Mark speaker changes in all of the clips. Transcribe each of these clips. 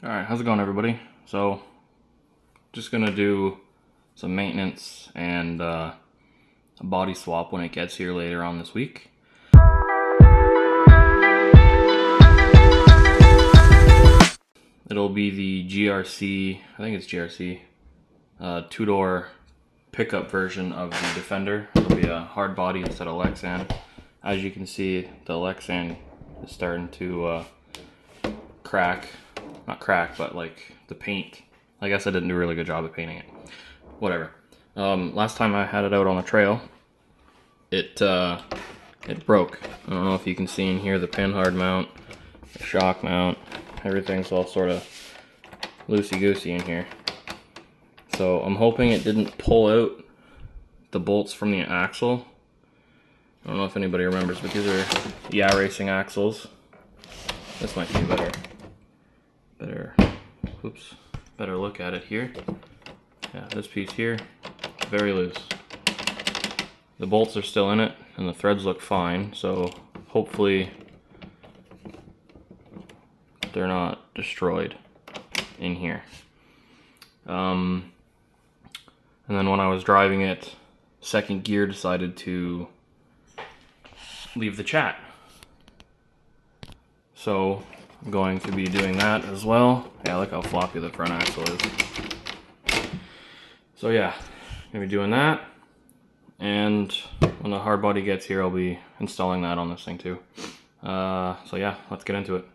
Speaker 1: Alright, how's it going, everybody? So, just gonna do some maintenance and a body swap when it gets here later on this week. It'll be the GRC, I think it's GRC, two-door pickup version of the Defender. It'll be a hard body instead of Lexan. As you can see, the Lexan is starting to crack. Not crack, but like the paint. I guess I didn't do a really good job of painting it. Whatever. Last time I had it out on the trail, it broke. I don't know if you can see in here the pin hard mount, the shock mount, everything's all sort of loosey-goosey in here. So I'm hoping it didn't pull out the bolts from the axle. I don't know if anybody remembers, but these are Yeah Racing axles. This might be better look at it here. Yeah, this piece here, very loose. The bolts are still in it and the threads look fine, so hopefully they're not destroyed in here. And then when I was driving it, second gear decided to leave the chat. So I'm going to be doing that as well. Yeah, look how floppy the front axle is. So yeah, gonna be doing that. And when the hard body gets here, I'll be installing that on this thing too. So yeah, let's get into it.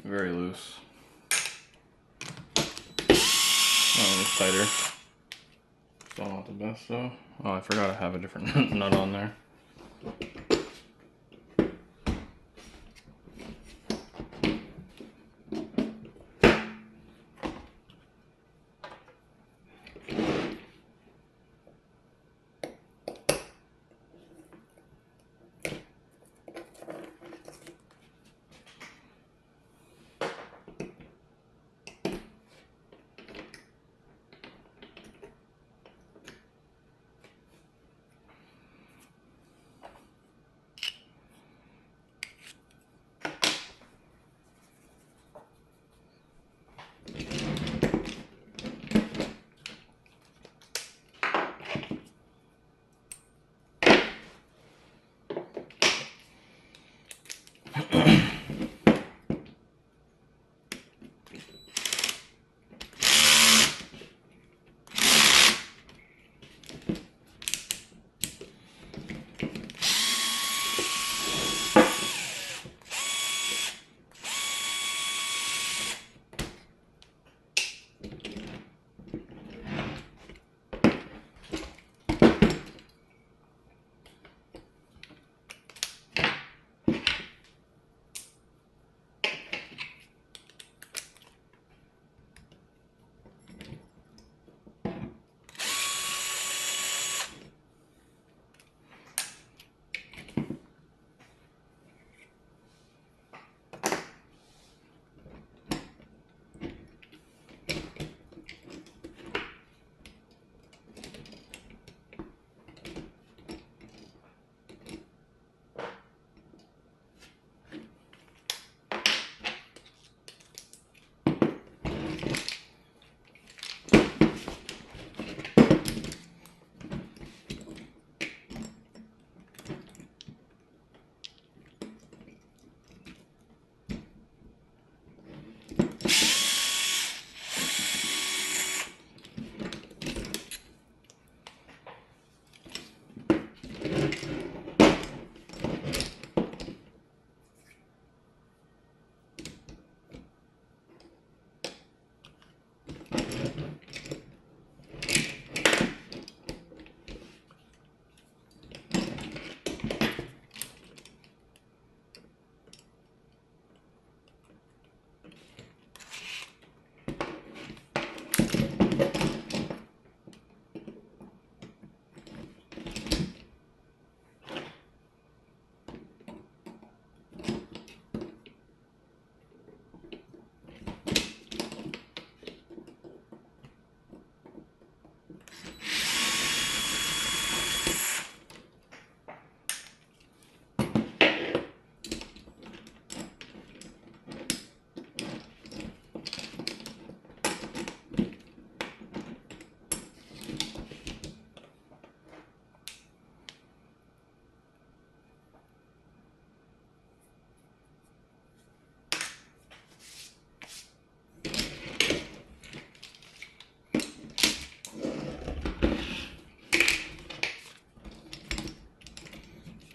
Speaker 1: Very loose. Oh, it's tighter. Still not the best though. Oh, I forgot I have a different nut on there.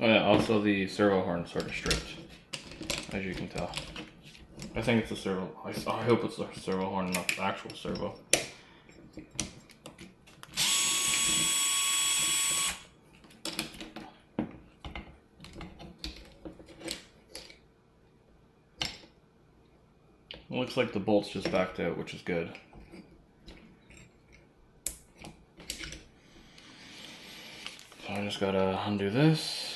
Speaker 1: Oh yeah, also the servo horn sort of stripped, as you can tell. I think it's a servo. I hope it's a servo horn, not the actual servo. It looks like the bolt's just backed out, which is good. So I just gotta undo this.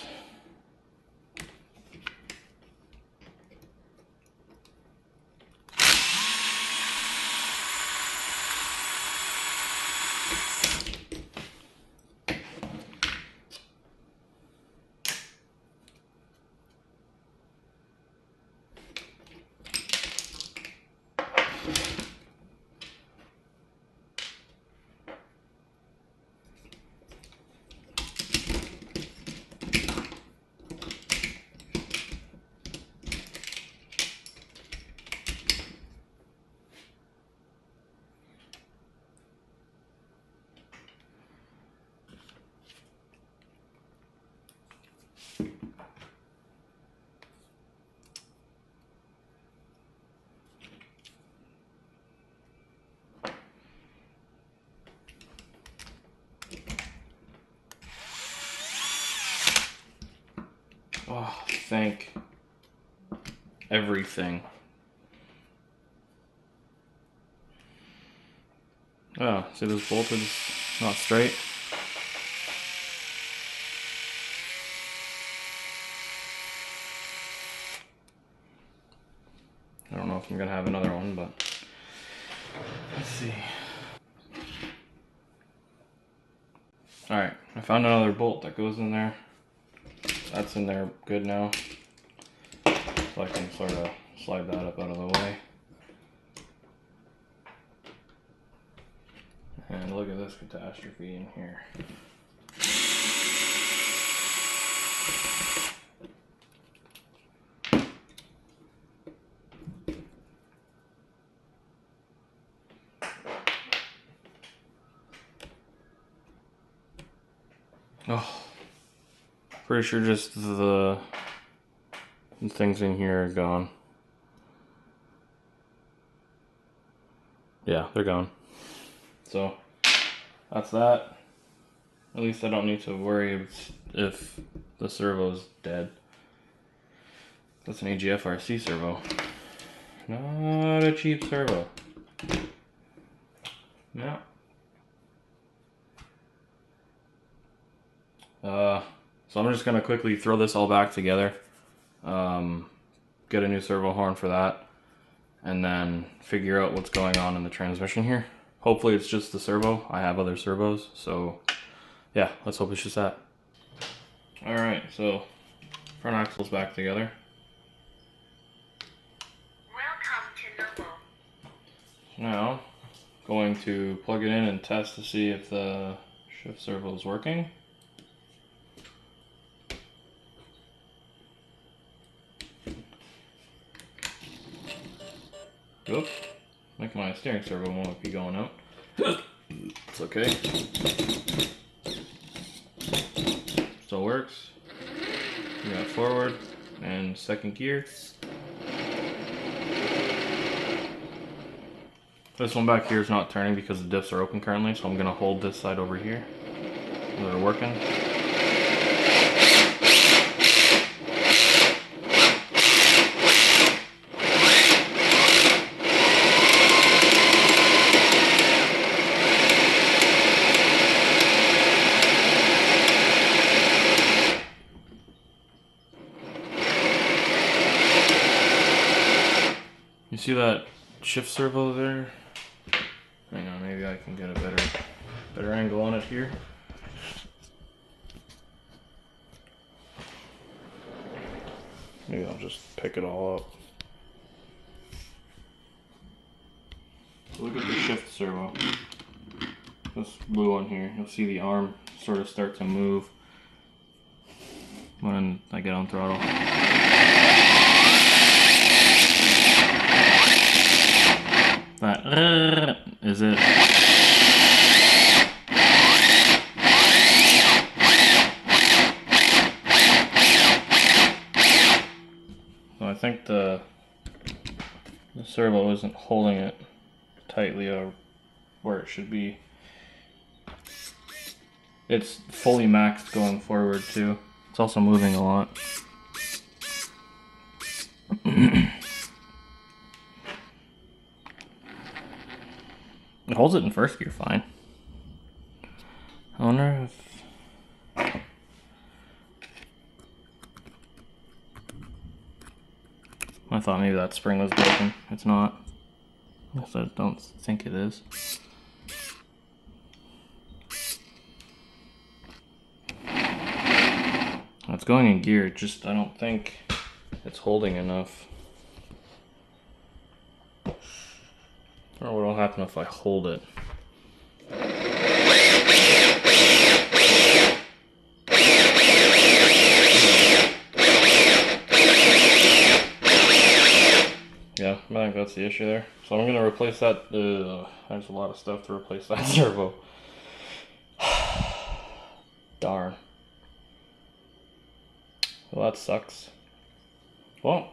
Speaker 1: Oh, thank everything. Oh, see this bolt is not straight? I don't know if I'm gonna have another one, but let's see. Alright, I found another bolt that goes in there. That's in there good now. So I can sort of slide that up out of the way. And look at this catastrophe in here. Oh, pretty sure just the things in here are gone. Yeah, they're gone. So that's that. At least I don't need to worry if the servo's dead. That's an AGFRC servo. Not a cheap servo. No. So I'm just gonna quickly throw this all back together. Get a new servo horn for that, and then figure out what's going on in the transmission here. Hopefully it's just the servo. I have other servos, so yeah, let's hope it's just that. Alright, so front axle's back together.
Speaker 2: Welcome to Noble.
Speaker 1: Now, going to plug it in and test to see if the shift servo is working. Oops, like my steering servo won't be going out. It's okay. Still works. We got forward and second gear. This one back here is not turning because the diffs are open currently, so I'm gonna hold this side over here. They're working. You see that shift servo there? Hang on, maybe I can get a better angle on it here. Maybe I'll just pick it all up. Look at the shift servo. This blue one here. You'll see the arm sort of start to move when I get on throttle. That is it. servo isn't holding it tightly where it should be. It's fully maxed going forward too. It's also moving a lot. It holds it in first gear fine. I wonder if... I thought maybe that spring was broken. It's not. I don't think it is. It's going in gear, just I don't think it's holding enough. I don't know what'll happen if I hold it. Yeah, I think that's the issue there. So I'm gonna replace that. There's a lot of stuff to replace that servo. Darn. Well, that sucks. Well,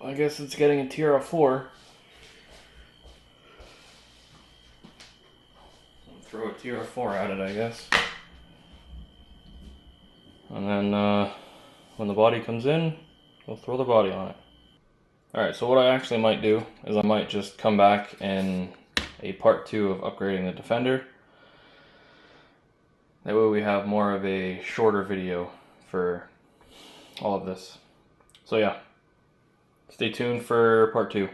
Speaker 1: I guess it's getting a TR4. Throw a TR4 at it, I guess. And then when the body comes in, we'll throw the body on it. Alright, so what I actually might do is I might just come back in a part 2 of upgrading the Defender. That way we have more of a shorter video for all of this. So yeah, stay tuned for part 2.